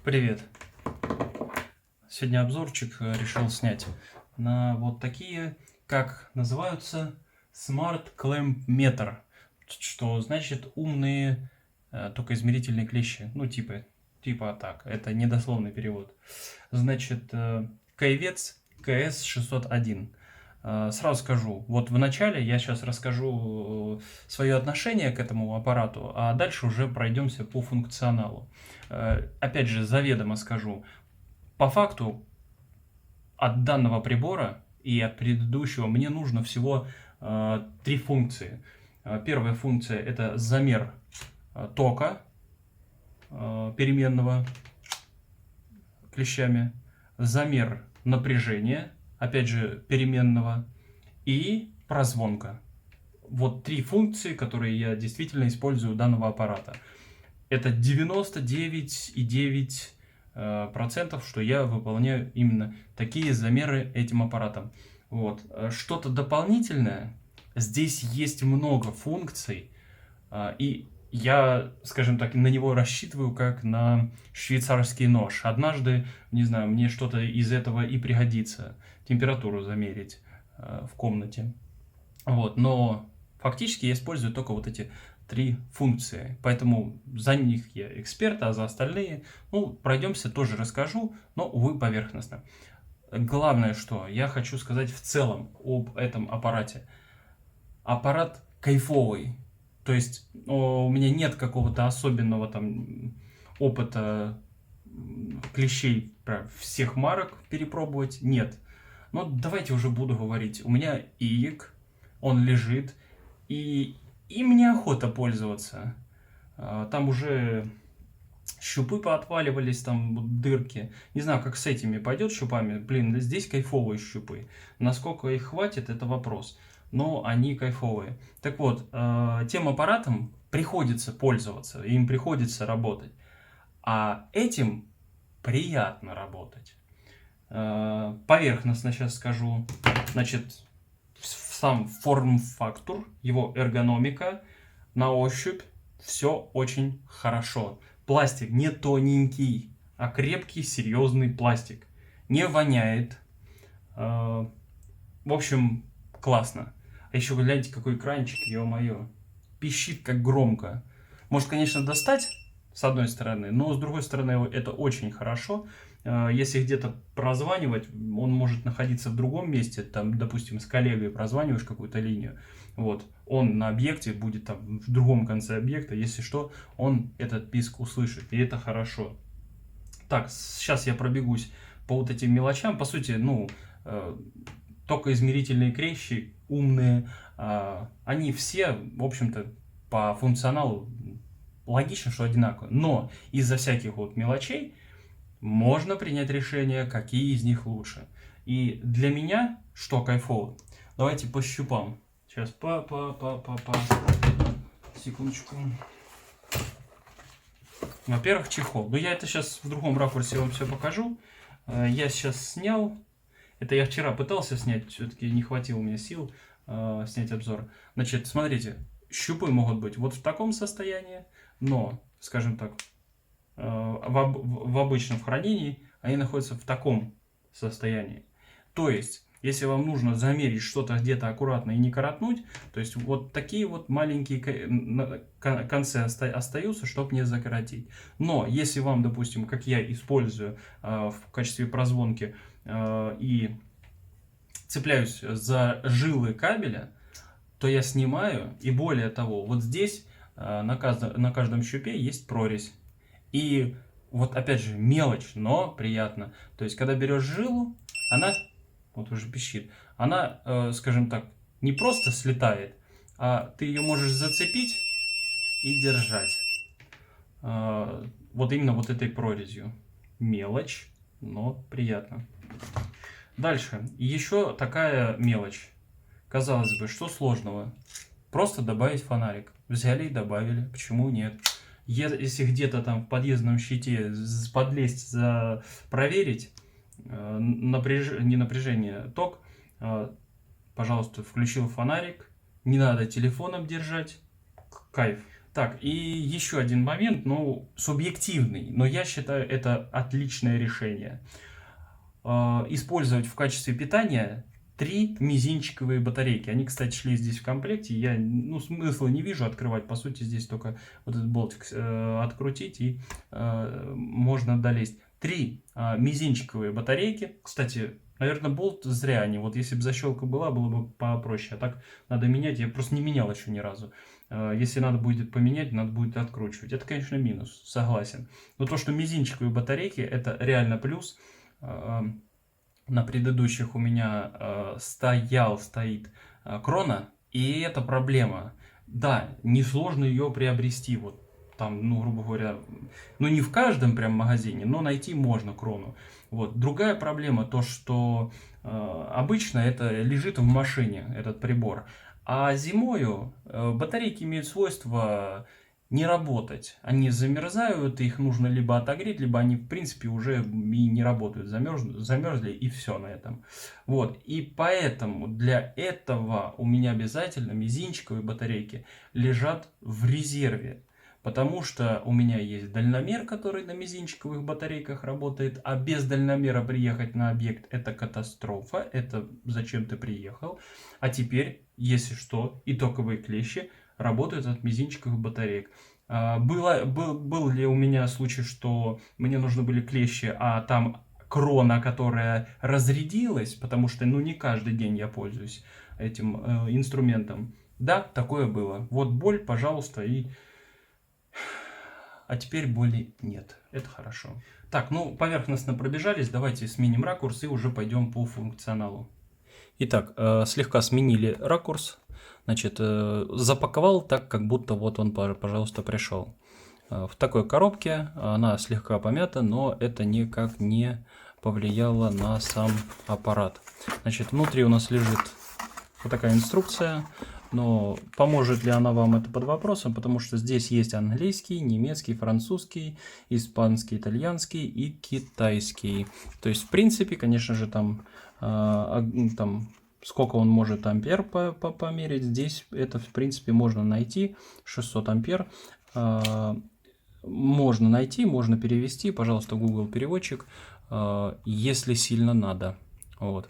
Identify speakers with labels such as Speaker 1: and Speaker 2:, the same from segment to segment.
Speaker 1: Привет! Сегодня обзорчик решил снять на вот такие, как называются, Smart Clamp Meter, что значит умные токоизмерительные клещи, ну типа так, это недословный перевод. Значит, Кайвец КС-601. Сразу скажу, вот в начале я сейчас расскажу свое отношение к этому аппарату, а дальше уже пройдемся по функционалу. Опять же, заведомо скажу, по факту от данного прибора и от предыдущего мне нужно всего три функции. Первая функция — это замер тока переменного клещами, замер напряжения, опять же переменного, и прозвонка. Вот три функции, которые я действительно использую у данного аппарата. Это 99,9%, что я выполняю именно такие замеры этим аппаратом. Вот. Что-то дополнительное. Здесь есть много функций, и я, скажем так, на него рассчитываю как на швейцарский нож. Однажды, не знаю, мне что-то из этого и пригодится. Температуру замерить в комнате. Вот. Но фактически я использую только вот эти три функции. Поэтому за них я эксперт, а за остальные, ну, пройдемся, тоже расскажу, но, увы, поверхностно. Главное, что я хочу сказать в целом об этом аппарате. Аппарат кайфовый. То есть у меня нет какого-то особенного там опыта клещей про всех марок перепробовать. Нет. Но давайте уже буду говорить. У меня ИИК, он лежит, и им неохота пользоваться. Там уже щупы поотваливались, там дырки. Не знаю, как с этими пойдет щупами. Блин, здесь кайфовые щупы. Насколько их хватит, это вопрос. Но они кайфовые. Так вот, тем аппаратом приходится пользоваться, им приходится работать. А этим приятно работать. Поверхностно сейчас скажу. Значит, сам форм-фактор, его эргономика, на ощупь все очень хорошо. Пластик не тоненький, а крепкий, серьезный пластик. Не воняет. В общем, классно. А еще гляньте, какой экранчик, ё-моё. Пищит как громко. Может, конечно, достать с одной стороны, но с другой стороны это очень хорошо. Если где-то прозванивать, он может находиться в другом месте, там, допустим, с коллегой прозваниваешь какую-то линию, вот, он на объекте будет там в другом конце объекта, если что, он этот писк услышит, и это хорошо. Так, сейчас я пробегусь по вот этим мелочам, по сути, ну, токоизмерительные клещи умные, они все, в общем-то, по функционалу логично, что одинаковые, но из-за всяких вот мелочей можно принять решение, какие из них лучше. И для меня, что кайфово, давайте по щупам. Сейчас, секундочку. Во-первых, чехол. Но я это сейчас в другом ракурсе вам все покажу. Я сейчас снял. Это я вчера пытался снять, все-таки не хватило у меня сил снять обзор. Значит, смотрите, щупы могут быть вот в таком состоянии, но, скажем так, в обычном хранении они находятся в таком состоянии. То есть, если вам нужно замерить что-то где-то аккуратно и не коротнуть, то есть вот такие вот маленькие концы остаются, чтобы не закоротить. Но если вам, допустим, как я использую в качестве прозвонки и цепляюсь за жилы кабеля, то я снимаю, и более того, вот здесь на каждом щупе есть прорезь. И вот опять же мелочь, но приятно. То есть, когда берешь жилу, она, вот уже пищит, она, скажем так, не просто слетает, а ты ее можешь зацепить и держать. Вот именно вот этой прорезью. Мелочь, но приятно. Дальше. Еще такая мелочь. Казалось бы, что сложного? Просто добавить фонарик. Взяли и добавили. Почему нет? Если где-то там в подъездном щите подлезть, проверить не напряжение, ток, пожалуйста, включил фонарик, не надо телефоном держать, кайф. Так, и еще один момент, ну, субъективный, но я считаю, это отличное решение. Использовать в качестве питания 3 мизинчиковые батарейки. Они, кстати, шли здесь в комплекте. Я, ну, смысла не вижу открывать. По сути, здесь только вот этот болтик открутить, и можно долезть. 3 мизинчиковые батарейки. Кстати, наверное, болт зря они. Вот если бы защелка была, было бы попроще. А так надо менять. Я просто не менял еще ни разу. Если надо будет поменять, надо будет откручивать. Это, конечно, минус, согласен. Но то, что мизинчиковые батарейки, это реально плюс. На предыдущих у меня стоит крона, и это проблема. Да, несложно ее приобрести, вот там, ну, грубо говоря, ну, не в каждом прям магазине, но найти можно крону. Вот. Другая проблема, то, что обычно это лежит в машине, этот прибор, а зимою батарейки имеют свойство не работать. Они замерзают, их нужно либо отогреть, либо они, в принципе, уже и не работают. Замерзли, и все на этом. Вот. И поэтому для этого у меня обязательно мизинчиковые батарейки лежат в резерве. Потому что у меня есть дальномер, который на мизинчиковых батарейках работает, а без дальномера приехать на объект – это катастрофа, это зачем ты приехал. А теперь, если что, итоговые клещи работают от мизинчиковых батареек. Был ли у меня случай, что мне нужны были клещи, а там крона, которая разрядилась, потому что, ну, не каждый день я пользуюсь этим инструментом. Да, такое было. Вот боль, пожалуйста, и... А теперь боли нет. Это хорошо. Так, ну, поверхностно пробежались. Давайте сменим ракурс и уже пойдем по функционалу. Итак, слегка сменили ракурс. Значит, запаковал так, как будто вот он, пожалуйста, пришел. В такой коробке, она слегка помята, но это никак не повлияло на сам аппарат. Значит, внутри у нас лежит вот такая инструкция. Но поможет ли она вам, это под вопросом, потому что здесь есть английский, немецкий, французский, испанский, итальянский и китайский. То есть, в принципе, конечно же, там сколько он может ампер померить. Здесь это, в принципе, можно найти. 600 ампер. Можно найти, можно перевести. Пожалуйста, Google переводчик, если сильно надо. Вот.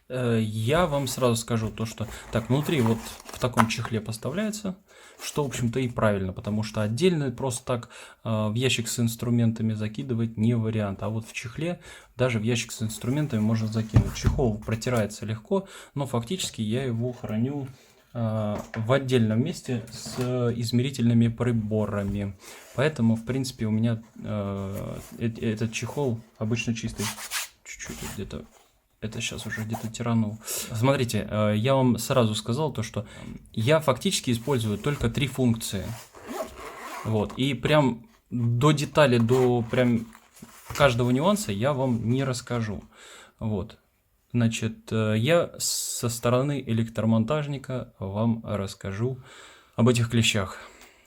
Speaker 1: Я вам сразу скажу то, что так внутри вот в таком чехле поставляется, что, в общем-то, и правильно, потому что отдельно просто так в ящик с инструментами закидывать не вариант, а вот в чехле даже в ящик с инструментами можно закинуть. Чехол протирается легко, но фактически я его храню в отдельном месте с измерительными приборами, поэтому, в принципе, у меня этот чехол обычно чистый. Чуть-чуть где-то. Это сейчас уже где-то тиранул. Смотрите, я вам сразу сказал то, что я фактически использую только 3 функции. Вот. И прям до детали, до прям каждого нюанса я вам не расскажу. Вот. Значит, я со стороны электромонтажника вам расскажу об этих клещах.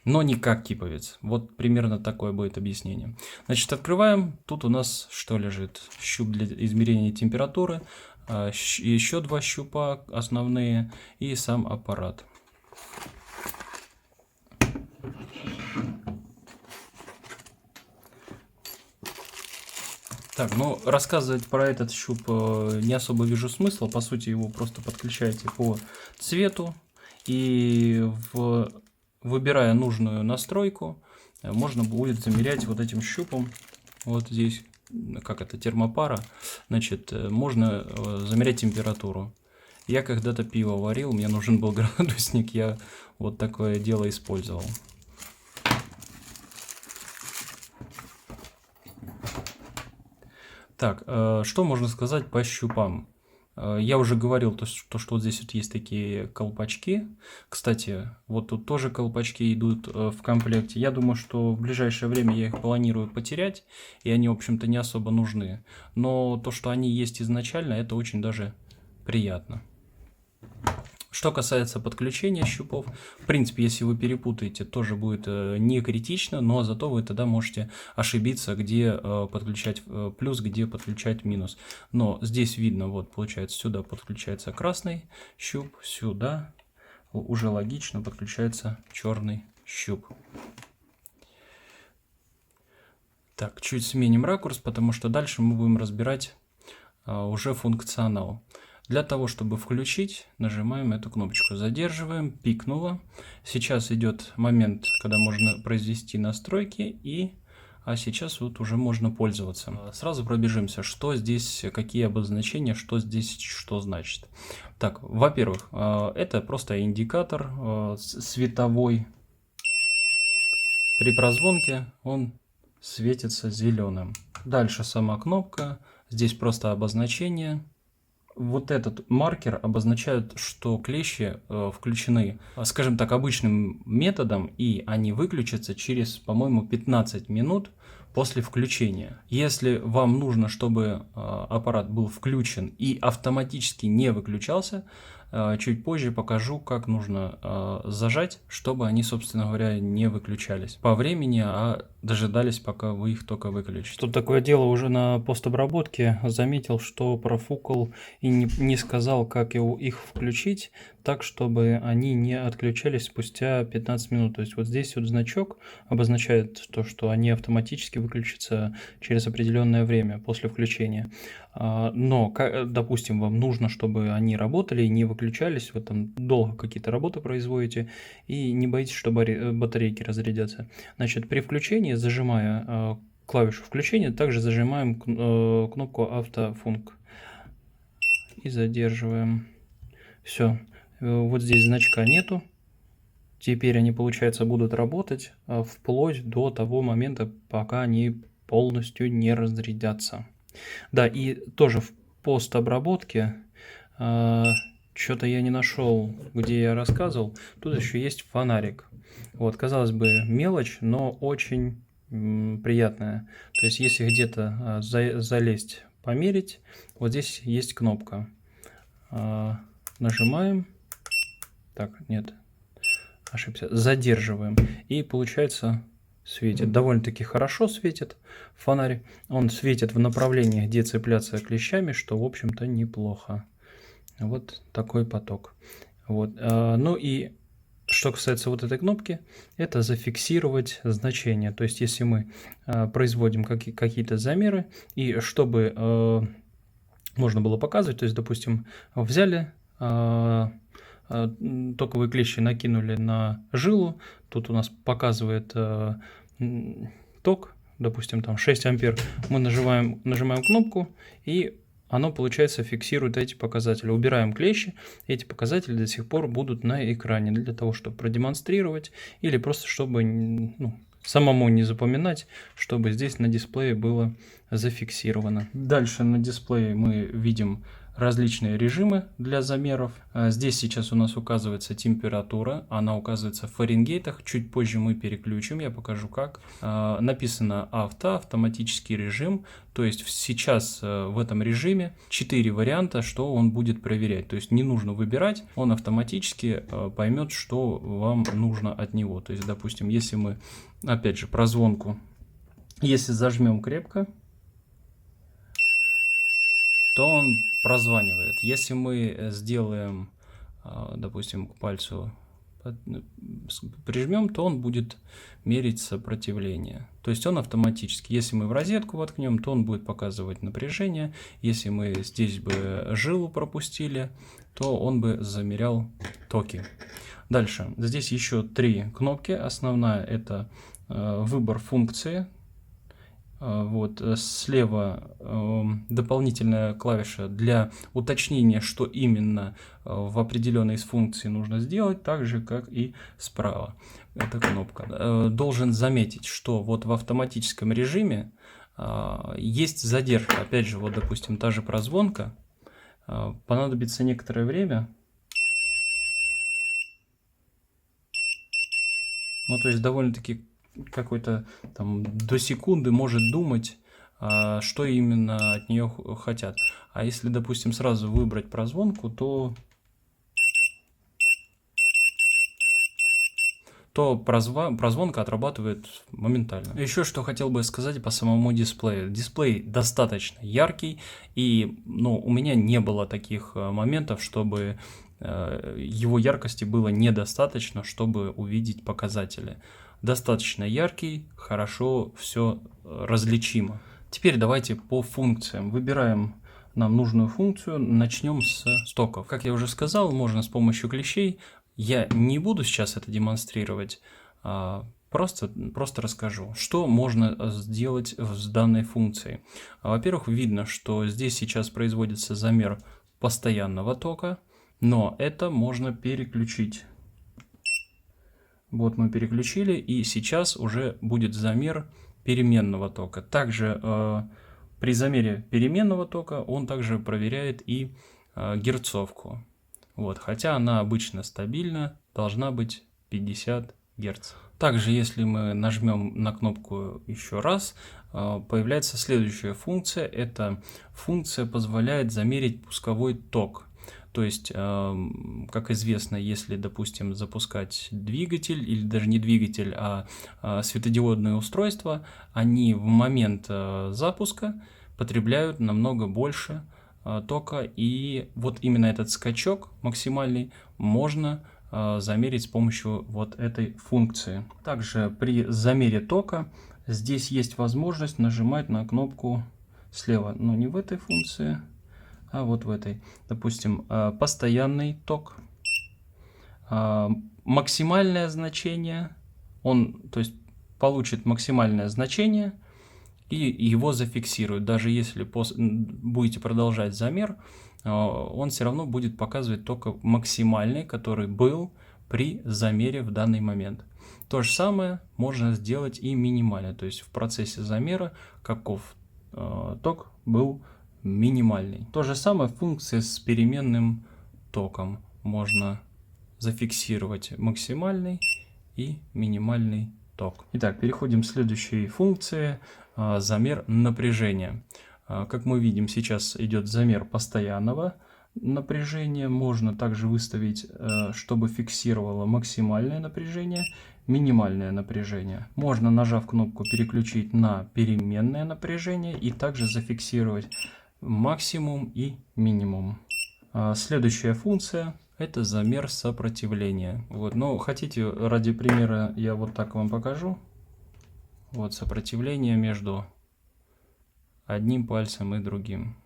Speaker 1: Но не как киповец. Вот примерно такое будет объяснение. Значит, открываем. Тут у нас что лежит? Щуп для измерения температуры. Еще 2 щупа основные. И сам аппарат. Так, ну рассказывать про этот щуп не особо вижу смысла. По сути, его просто подключаете по цвету. И выбирая нужную настройку, можно будет замерять вот этим щупом, вот здесь, как это, термопара, значит, можно замерять температуру. Я когда-то пиво варил, мне нужен был градусник, я вот такое дело использовал. Так, что можно сказать по щупам? Я уже говорил, что вот здесь вот есть такие колпачки. Кстати, вот тут тоже колпачки идут в комплекте. Я думаю, что в ближайшее время я их планирую потерять, и они, в общем-то, не особо нужны. Но то, что они есть изначально, это очень даже приятно. Что касается подключения щупов, в принципе, если вы перепутаете, тоже будет не критично, но зато вы тогда можете ошибиться, где подключать плюс, где подключать минус. Но здесь видно, вот получается, сюда подключается красный щуп, сюда уже логично подключается черный щуп. Так, чуть сменим ракурс, потому что дальше мы будем разбирать уже функционал. Для того, чтобы включить, нажимаем эту кнопочку, задерживаем, пикнуло. Сейчас идет момент, когда можно произвести настройки, а сейчас вот уже можно пользоваться. Сразу пробежимся, что здесь, какие обозначения, что здесь, что значит. Так, во-первых, это просто индикатор световой. При прозвонке он светится зеленым. Дальше сама кнопка. Здесь просто обозначение. Вот этот маркер обозначает, что клещи включены, скажем так, обычным методом, и они выключатся через, по-моему, 15 минут после включения. Если вам нужно, чтобы аппарат был включен и автоматически не выключался, чуть позже покажу, как нужно зажать, чтобы они, собственно говоря, не выключались по времени, а дожидались, пока вы их только выключите. Тут такое дело, уже на постобработке заметил, что профукал и не сказал, как их включить так, чтобы они не отключались спустя 15 минут. То есть вот здесь вот значок обозначает то, что они автоматически выключатся через определенное время после включения. Но, допустим, вам нужно, чтобы они работали и не выключались, вы там долго какие-то работы производите и не боитесь, что батарейки разрядятся. Значит, при включении, зажимая клавишу включения, также зажимаем кнопку автофунк и задерживаем. Все, вот здесь значка нету. Теперь они, получается, будут работать вплоть до того момента, пока они полностью не разрядятся. Да, и тоже в постобработке что-то я не нашел, где я рассказывал. Тут еще есть фонарик. Вот, казалось бы, мелочь, но очень приятная. То есть, если где-то залезть, померить, вот здесь есть кнопка. Нажимаем. Так, нет, ошибся. Задерживаем. И получается... светит. Довольно-таки хорошо светит фонарь. Он светит в направлении, где цепляться клещами, что, в общем-то, неплохо. Вот такой поток. Вот. Ну и что касается вот этой кнопки, это зафиксировать значение. То есть, если мы производим какие-то замеры, и чтобы можно было показывать, то есть, допустим, взяли... токовые клещи накинули на жилу, тут у нас показывает ток, допустим, там 6 ампер, мы нажимаем кнопку, и оно, получается, фиксирует эти показатели. Убираем клещи, эти показатели до сих пор будут на экране, для того, чтобы продемонстрировать, или просто чтобы самому не запоминать, чтобы здесь на дисплее было зафиксировано. Дальше на дисплее мы видим различные режимы для замеров. Здесь сейчас у нас указывается температура, она указывается в фаренгейтах. Чуть позже мы переключим, я покажу как. Написано автоматический режим, то есть сейчас в этом режиме 4 варианта, что он будет проверять. То есть не нужно выбирать, он автоматически поймет, что вам нужно от него. То есть, допустим, если мы, опять же, прозвонку, если зажмем крепко, то он прозванивает. Если мы сделаем, допустим, к пальцу прижмем, то он будет мерить сопротивление. То есть он автоматически. Если мы в розетку воткнем, то он будет показывать напряжение. Если мы здесь бы жилу пропустили, то он бы замерял токи. Дальше. Здесь еще 3 кнопки. Основная — это выбор функции. Вот, слева дополнительная клавиша для уточнения, что именно в определенной из функций нужно сделать, так же как и справа. Эта кнопка. Должен заметить, что вот в автоматическом режиме есть задержка. Опять же, вот, допустим, та же прозвонка. Понадобится некоторое время. Ну, то есть довольно-таки какой-то там до секунды может думать, что именно от нее хотят. А если, допустим, сразу выбрать прозвонку, то прозвонка отрабатывает моментально. Еще что хотел бы сказать по самому дисплею. Дисплей достаточно яркий, и у меня не было таких моментов, чтобы его яркости было недостаточно, чтобы увидеть показатели. Достаточно яркий, хорошо все различимо. Теперь давайте по функциям. Выбираем нам нужную функцию, начнем с стоков. Как я уже сказал, можно с помощью клещей. Я не буду сейчас это демонстрировать, просто расскажу, что можно сделать с данной функцией. Во-первых, видно, что здесь сейчас производится замер постоянного тока, но это можно переключить. Вот мы переключили, и сейчас уже будет замер переменного тока. Также при замере переменного тока он также проверяет и герцовку. Вот, хотя она обычно стабильно должна быть 50 Гц. Также, если мы нажмем на кнопку еще раз, появляется следующая функция. Эта функция позволяет замерить пусковой ток. То есть, как известно, если, допустим, запускать двигатель, или даже не двигатель, а светодиодные устройства, они в момент запуска потребляют намного больше тока, и вот именно этот скачок максимальный можно замерить с помощью вот этой функции. Также при замере тока здесь есть возможность нажимать на кнопку слева, но не в этой функции, а вот в этой. Допустим, постоянный ток, максимальное значение, то есть получит максимальное значение и его зафиксирует. Даже если будете продолжать замер, он все равно будет показывать только максимальный, который был при замере в данный момент. То же самое можно сделать и минимально, то есть в процессе замера каков ток был минимальный. То же самое функция с переменным током. Можно зафиксировать максимальный и минимальный ток. Итак, переходим к следующей функции. Замер напряжения. Как мы видим, сейчас идет замер постоянного напряжения. Можно также выставить, чтобы фиксировало максимальное напряжение, минимальное напряжение. Можно, нажав кнопку, переключить на переменное напряжение и также зафиксировать максимум и минимум. Следующая функция — это замер сопротивления. Вот, но хотите, ради примера я вот так вам покажу. Вот сопротивление между одним пальцем и другим.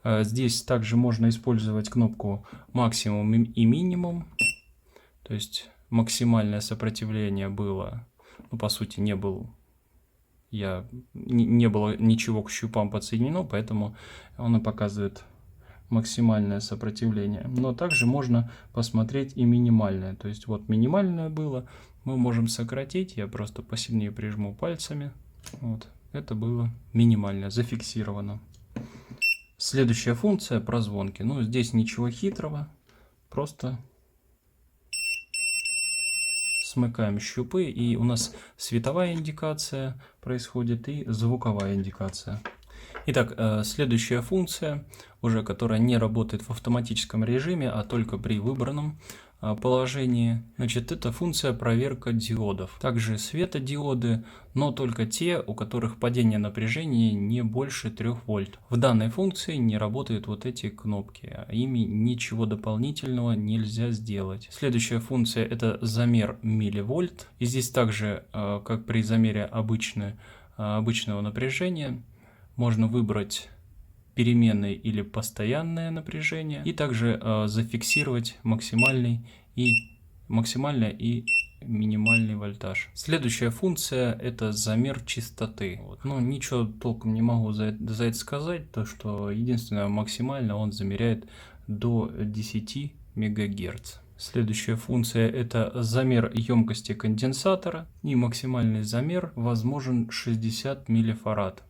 Speaker 1: Здесь также можно использовать кнопку максимум и минимум. То есть максимальное сопротивление было, ну, по сути, не было ничего к щупам подсоединено, поэтому он и показывает максимальное сопротивление. Но также можно посмотреть и минимальное. То есть вот минимальное было, мы можем сократить. Я просто посильнее прижму пальцами. Вот, это было минимальное, зафиксировано. Следующая функция — прозвонки. Ну, здесь ничего хитрого, просто смыкаем щупы, и у нас световая индикация происходит и звуковая индикация. Итак, следующая функция, уже которая не работает в автоматическом режиме, а только при выбранном положении. Значит, это функция проверка диодов. Также светодиоды, но только те, у которых падение напряжения не больше 3 вольт. В данной функции не работают вот эти кнопки, ими ничего дополнительного нельзя сделать. Следующая функция — это замер милливольт. И здесь также, как при замере обычного напряжения, можно выбрать переменное или постоянное напряжение, и также зафиксировать максимальный и минимальный вольтаж. Следующая функция — это замер частоты. Вот. Ну, ничего толком не могу за это сказать, то что единственное, максимально он замеряет до 10 МГц. Следующая функция — это замер емкости конденсатора, и максимальный замер возможен 60 миллифарад,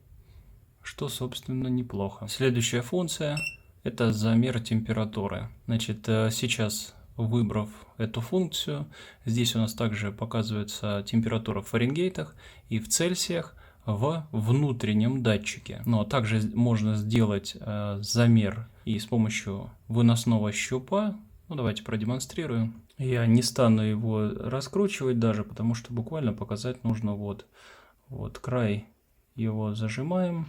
Speaker 1: что, собственно, неплохо. Следующая функция — это замер температуры. Значит, сейчас, выбрав эту функцию, здесь у нас также показывается температура в фаренгейтах и в цельсиях в внутреннем датчике. Но также можно сделать замер и с помощью выносного щупа. Ну, давайте продемонстрирую. Я не стану его раскручивать даже, потому что буквально показать нужно вот край его зажимаем.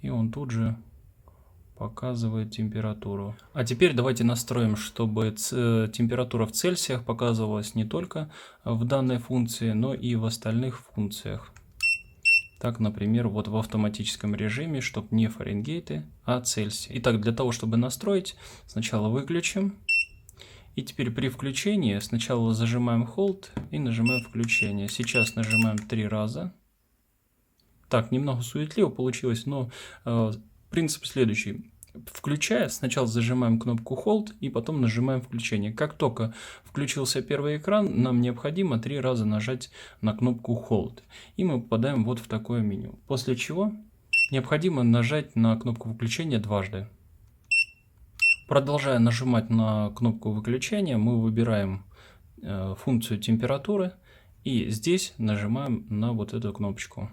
Speaker 1: И он тут же показывает температуру. А теперь давайте настроим, чтобы температура в Цельсиях показывалась не только в данной функции, но и в остальных функциях. Так, например, вот в автоматическом режиме, чтобы не Фаренгейты, а Цельсии. Итак, для того, чтобы настроить, сначала выключим. И теперь при включении сначала зажимаем Hold и нажимаем включение. Сейчас нажимаем 3 раза. Так, немного суетливо получилось, но принцип следующий. Включая, сначала зажимаем кнопку Hold и потом нажимаем включение. Как только включился первый экран, нам необходимо 3 раза нажать на кнопку Hold. И мы попадаем вот в такое меню. После чего необходимо нажать на кнопку выключения дважды. Продолжая нажимать на кнопку выключения, мы выбираем функцию температуры и здесь нажимаем на вот эту кнопочку.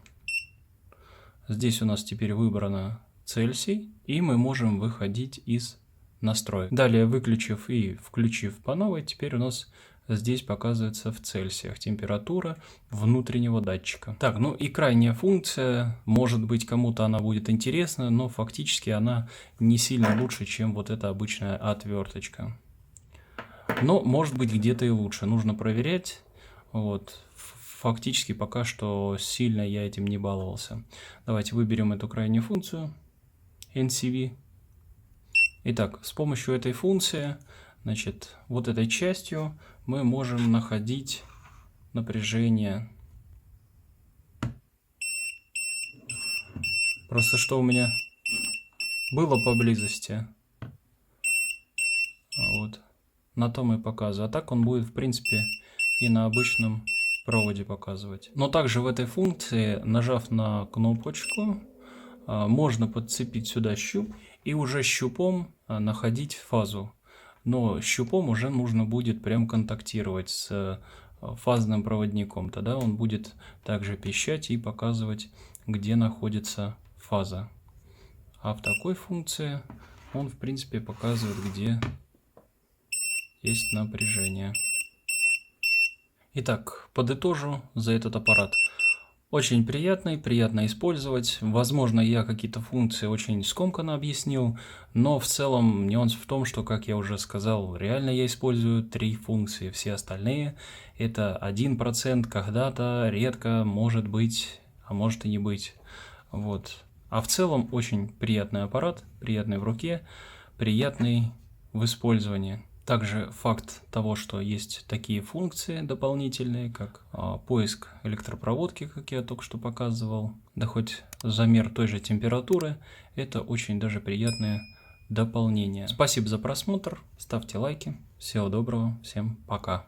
Speaker 1: Здесь у нас теперь выбрано Цельсий, и мы можем выходить из настроек. Далее, выключив и включив по новой, теперь у нас здесь показывается в Цельсиях температура внутреннего датчика. Так, ну и крайняя функция, может быть, кому-то она будет интересна, но фактически она не сильно лучше, чем вот эта обычная отверточка. Но может быть где-то и лучше, нужно проверять. Вот. Фактически пока что сильно я этим не баловался. Давайте выберем эту крайнюю функцию NCV. Итак, с помощью этой функции, значит, вот этой частью мы можем находить напряжение. Просто что у меня было поблизости, вот, на том и показываю. А так он будет, в принципе, и на обычном проводе показывать. Но также в этой функции, нажав на кнопочку, можно подцепить сюда щуп и уже щупом находить фазу. Но щупом уже нужно будет прям контактировать с фазным проводником. Тогда он будет также пищать и показывать, где находится фаза. А в такой функции он, в принципе, показывает, где есть напряжение. Итак, подытожу за этот аппарат. Очень приятный, приятно использовать. Возможно, я какие-то функции очень скомканно объяснил, но в целом нюанс в том, что, как я уже сказал, реально я использую 3 функции. Все остальные это 1%, когда-то, редко, может быть, а может и не быть. Вот. А в целом очень приятный аппарат, приятный в руке, приятный в использовании. Также факт того, что есть такие функции дополнительные, как поиск электропроводки, как я только что показывал, да хоть замер той же температуры, это очень даже приятное дополнение. Спасибо за просмотр, ставьте лайки, всего доброго, всем пока.